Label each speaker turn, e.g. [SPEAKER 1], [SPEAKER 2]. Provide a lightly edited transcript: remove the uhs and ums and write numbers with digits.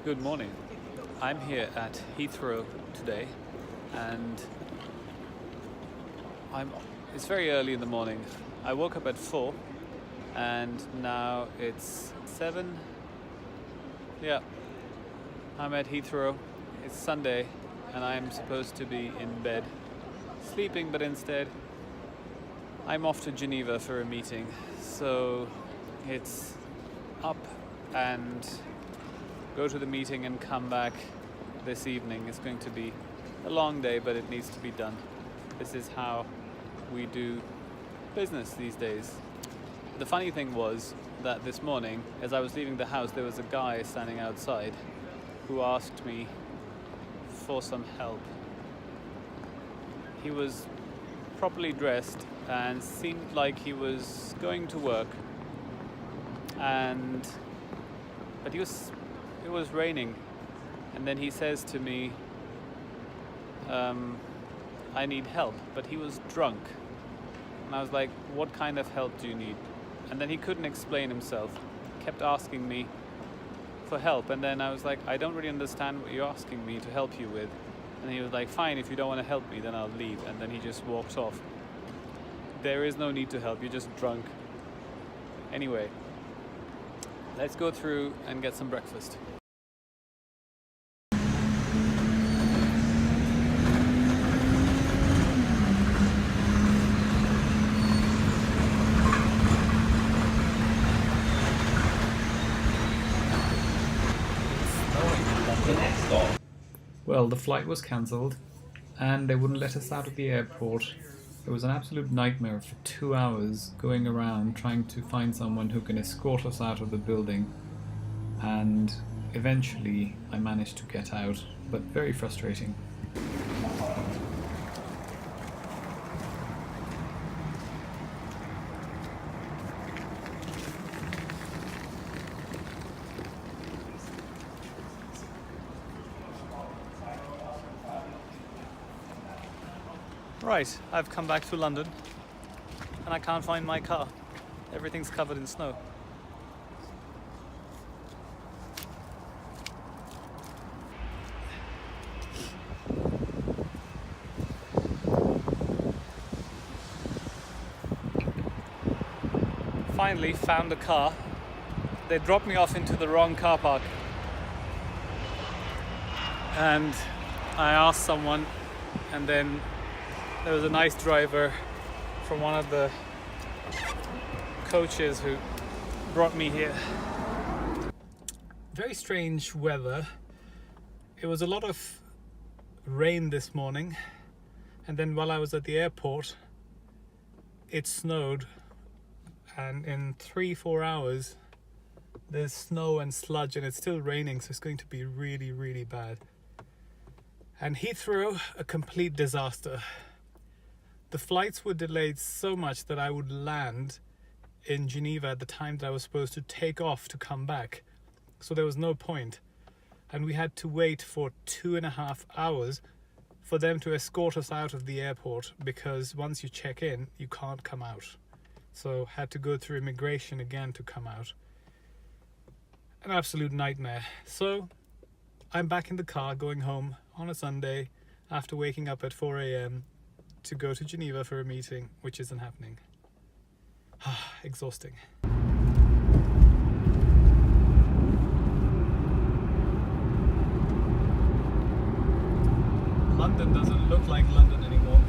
[SPEAKER 1] Good morning. I'm here at Heathrow today and it's very early in the morning. I woke up at 4 and now it's 7. Yeah, I'm at Heathrow. It's Sunday and I'm supposed to be in bed sleeping, but instead I'm off to Geneva for a meeting. So it's up and go to the meeting and come back this evening. It's going to be a long day, but it needs to be done. This is how we do business these days. The funny thing was that this morning, as I was leaving the house, there was a guy standing outside who asked me for some help. He was properly dressed and seemed like he was going to work, but it was raining, and then he says to me, I need help, but he was drunk. And I was like, what kind of help do you need? And then he couldn't explain himself, kept asking me for help, and then I was like, I don't really understand what you're asking me to help you with. And he was like, fine, if you don't want to help me, then I'll leave. And then he just walked off. There is no need to help, you're just drunk. Anyway, let's go through and get some breakfast. Well, the flight was cancelled and they wouldn't let us out of the airport. It was an absolute nightmare for 2 hours going around trying to find someone who can escort us out of the building, and eventually I managed to get out, but very frustrating. Right, I've come back to London and I can't find my car. Everything's covered in snow. Finally found a car. They dropped me off into the wrong car park. And I asked someone, and then there was a nice driver from one of the coaches who brought me here. Very strange weather. It was a lot of rain this morning, and then while I was at the airport it snowed, and in 3-4 hours there's snow and sludge and it's still raining, so it's going to be really, really bad. And Heathrow, a complete disaster. The flights were delayed so much that I would land in Geneva at the time that I was supposed to take off to come back. So there was no point. And we had to wait for 2.5 hours for them to escort us out of the airport, because once you check in, you can't come out. So had to go through immigration again to come out. An absolute nightmare. So I'm back in the car going home on a Sunday after waking up at 4 a.m. to go to Geneva for a meeting, which isn't happening. Exhausting. London doesn't look like London anymore.